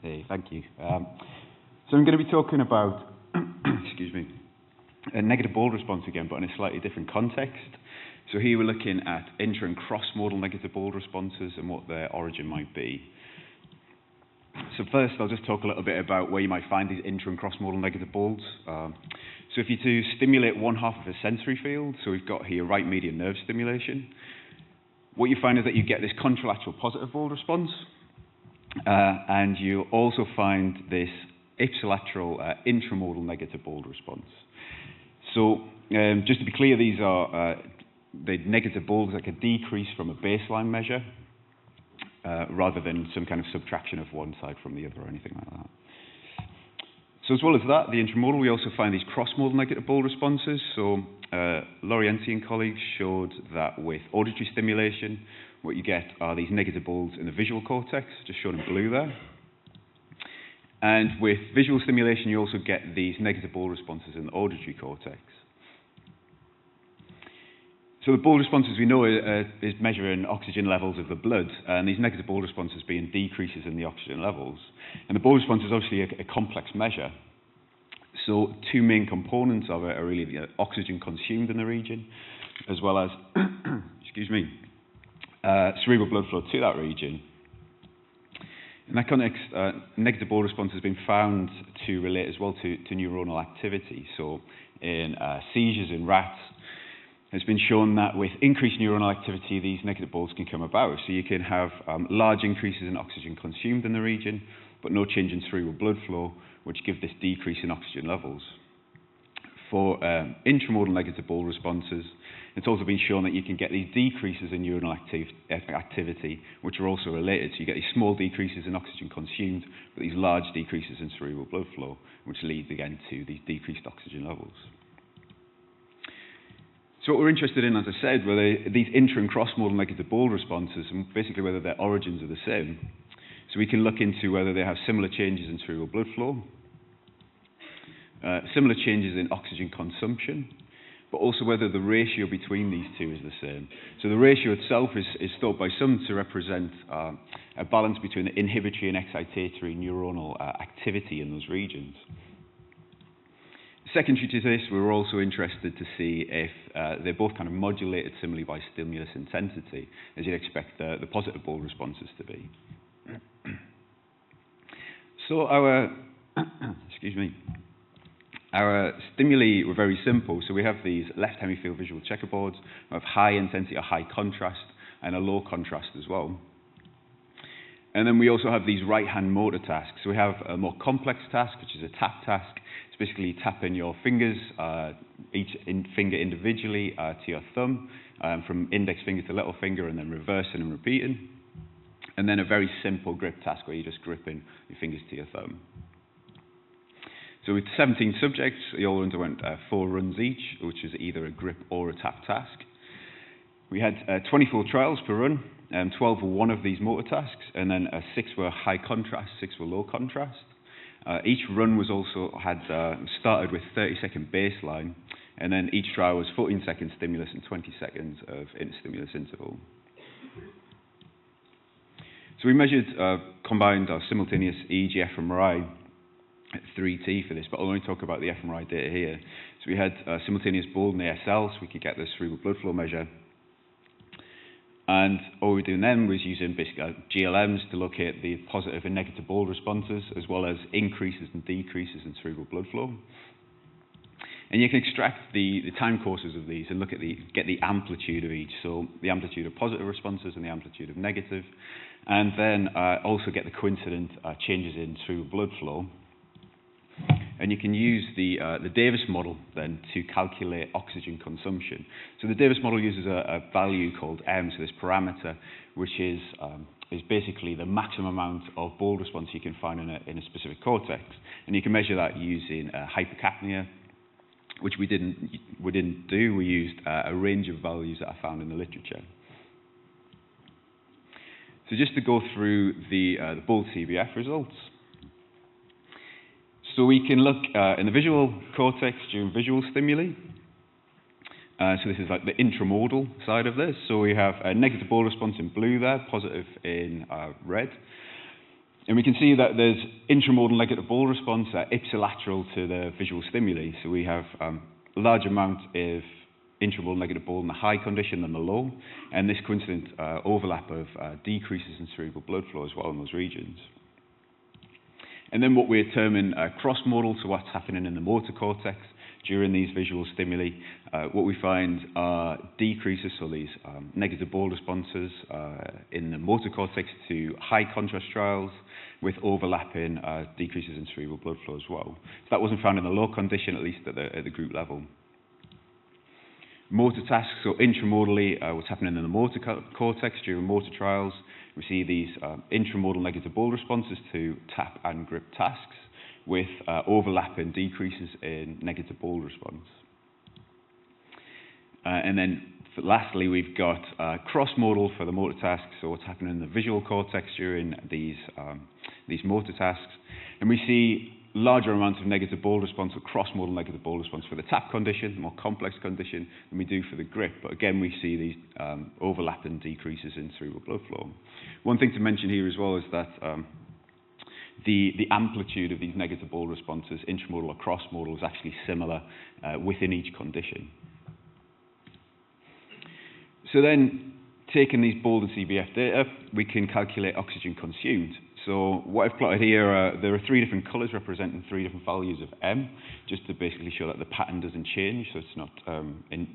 Hey, thank you. So I'm going to be talking about, excuse me, a negative ball response again, but in a slightly different context. So here we're looking at intra and cross-modal negative ball responses and what their origin might be. So first, I'll just talk a little bit about where you might find these intra and cross-modal negative balls. So if you do stimulate one half of a sensory field, so we've got here right median nerve stimulation, what you find is that you get this contralateral positive ball response, and you also find this ipsilateral intramodal negative ball response. So just to be clear, these are the negative balls that could decrease from a baseline measure rather than some kind of subtraction of one side from the other or anything like that. So as well as that, the intramodal, we also find these cross-modal negative ball responses. So Laurienti and colleagues showed that with auditory stimulation, what you get are these negative balls in the visual cortex, just shown in blue there. And with visual stimulation, you also get these negative ball responses in the auditory cortex. So the ball responses we know is measuring oxygen levels of the blood, and these negative ball responses being decreases in the oxygen levels. And the ball response is obviously a complex measure. So two main components of it are really the oxygen consumed in the region, as well as, excuse me, cerebral blood flow to that region. In that context, negative ball response has been found to relate as well to neuronal activity. So in seizures in rats, it's been shown that with increased neuronal activity, these negative balls can come about. So you can have large increases in oxygen consumed in the region, but no change in cerebral blood flow, which give this decrease in oxygen levels. For intramodal negative ball responses, it's also been shown that you can get these decreases in neuronal activity, which are also related. So you get these small decreases in oxygen consumed, but these large decreases in cerebral blood flow, which leads again to these decreased oxygen levels. So what we're interested in, as I said, were these intra and cross-modal negative ball responses, and basically whether their origins are the same. So we can look into whether they have similar changes in cerebral blood flow, similar changes in oxygen consumption, but also whether the ratio between these two is the same. So the ratio itself is thought by some to represent a balance between the inhibitory and excitatory neuronal activity in those regions. Secondary to this, we were also interested to see if they're both kind of modulated similarly by stimulus intensity, as you'd expect the positive ball responses to be. So our, excuse me, our stimuli were very simple. So we have these left hemifield visual checkerboards of high intensity or high contrast and a low contrast as well. And then we also have these right-hand motor tasks. So we have a more complex task, which is a tap task. It's basically tapping your fingers, each finger individually to your thumb, from index finger to little finger, and then reversing and repeating. And then a very simple grip task where you're just gripping your fingers to your thumb. So with 17 subjects, they all underwent 4 runs each, which is either a grip or a tap task. We had 24 trials per run. 12 were one of these motor tasks, and then 6 were high contrast, 6 were low contrast. Each run was also started with 30-second baseline, and then each trial was 14-second stimulus and 20 seconds of stimulus interval. So we measured combined simultaneous EEG fMRI at 3T for this, but I'll only talk about the fMRI data here. So we had simultaneous ball and ASL, so we could get the cerebral blood flow measure. And all we were doing then was using basically GLMs to locate the positive and negative ball responses, as well as increases and decreases in cerebral blood flow. And you can extract the time courses of these and get the amplitude of each. So the amplitude of positive responses and the amplitude of negative. And then also get the coincident changes in cerebral blood flow. And you can use the Davis model then to calculate oxygen consumption. So the Davis model uses a value called M, so this parameter, which is basically the maximum amount of ball response you can find in a specific cortex. And you can measure that using hypercapnia, which we didn't do. We used a range of values that I found in the literature. So just to go through the ball CBF results. So we can look in the visual cortex during visual stimuli. So this is like the intramodal side of this. So we have a negative ball response in blue there, positive in red. And we can see that there's intramodal negative ball response ipsilateral to the visual stimuli. So we have a large amount of intramodal negative ball in the high condition than the low, and this coincident overlap of decreases in cerebral blood flow as well in those regions. And then what we determine cross-modal, so what's happening in the motor cortex during these visual stimuli. What we find are decreases, so these negative ball responses in the motor cortex to high contrast trials with overlapping decreases in cerebral blood flow as well. So that wasn't found in the low condition, at least at the group level. Motor tasks, so intramodally, what's happening in the motor cortex during motor trials. We see these intramodal negative ball responses to tap and grip tasks with overlapping decreases in negative ball response. And then lastly, we've got cross-modal for the motor tasks, so what's happening in the visual cortex during these motor tasks. And we see larger amounts of negative ball response or cross-modal negative ball response for the tap condition, the more complex condition, than we do for the grip. But again, we see these overlapping decreases in cerebral blood flow. One thing to mention here as well is that the amplitude of these negative ball responses, intramodal or cross-modal, is actually similar within each condition. So then, taking these BOLD and CBF data, we can calculate oxygen consumed. So what I've plotted here, there are 3 different colours representing 3 different values of M, just to basically show that the pattern doesn't change, so it's not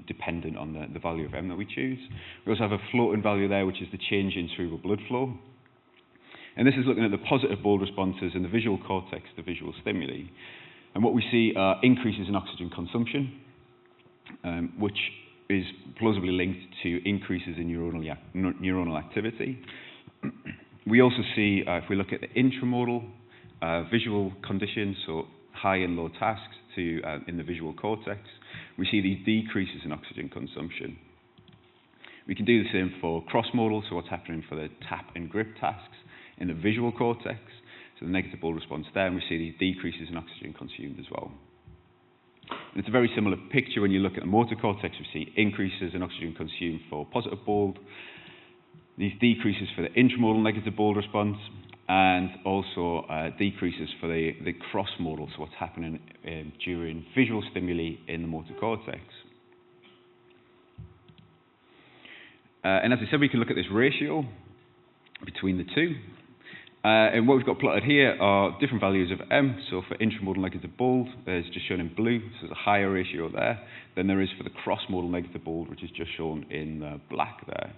dependent on the value of M that we choose. We also have a floating value there, which is the change in cerebral blood flow. And this is looking at the positive BOLD responses in the visual cortex, the visual stimuli. And what we see are increases in oxygen consumption, which is plausibly linked to increases in neuronal activity. We also see, if we look at the intramodal visual conditions, so high and low tasks in the visual cortex, we see these decreases in oxygen consumption. We can do the same for cross-modal, so what's happening for the tap and grip tasks in the visual cortex, so the negative ball response there, and we see these decreases in oxygen consumed as well. And it's a very similar picture when you look at the motor cortex. We see increases in oxygen consumed for positive BOLD, these decreases for the intramodal negative BOLD response, and also decreases for the cross-modal, so what's happening during visual stimuli in the motor cortex. And as I said, we can look at this ratio between the two. And what we've got plotted here are different values of M. So for intramodal negative BOLD, there's just shown in blue, so there's a higher ratio there than there is for the cross-modal negative BOLD, which is just shown in black there.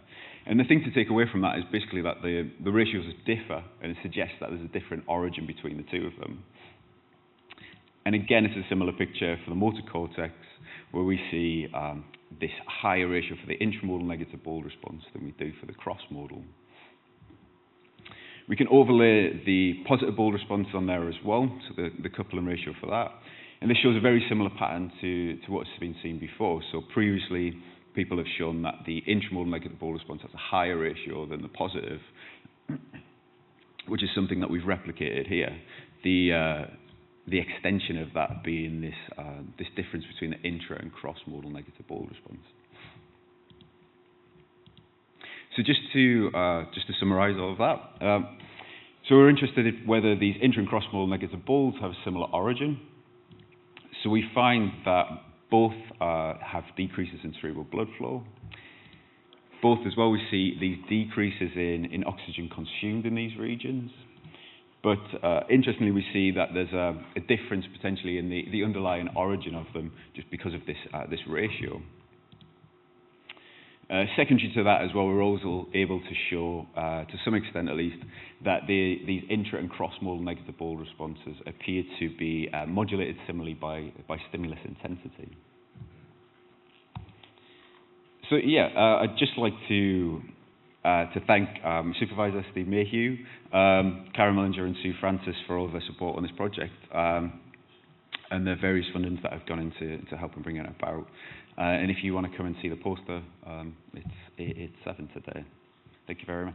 And the thing to take away from that is basically that the ratios differ, and it suggests that there's a different origin between the two of them. And again, it's a similar picture for the motor cortex, where we see this higher ratio for the intramodal negative BOLD response than we do for the cross-modal. We can overlay the positive BOLD response on there as well, so the coupling ratio for that. And this shows a very similar pattern to what's been seen before. So previously, people have shown that the intramodal negative BOLD response has a higher ratio than the positive, which is something that we've replicated here. The extension of that being this difference between the intra and cross-modal negative BOLD response. So just to summarise all of that, so we're interested in whether these intra and cross-modal negative BOLDs have a similar origin. So we find that both have decreases in cerebral blood flow. Both as well, we see these decreases in oxygen consumed in these regions. But interestingly, we see that there's a difference potentially in the underlying origin of them just because of this ratio. Secondary to that as well, we're also able to show, to some extent at least, that these intra and cross-modal negative BOLD responses appear to be modulated similarly by stimulus intensity. So yeah, I'd just like to thank Supervisor Steve Mayhew, Karen Mellinger and Sue Francis for all of their support on this project, and the various fundings that have gone into helping bring it about. And if you want to come and see the poster, it's 7 today. Thank you very much.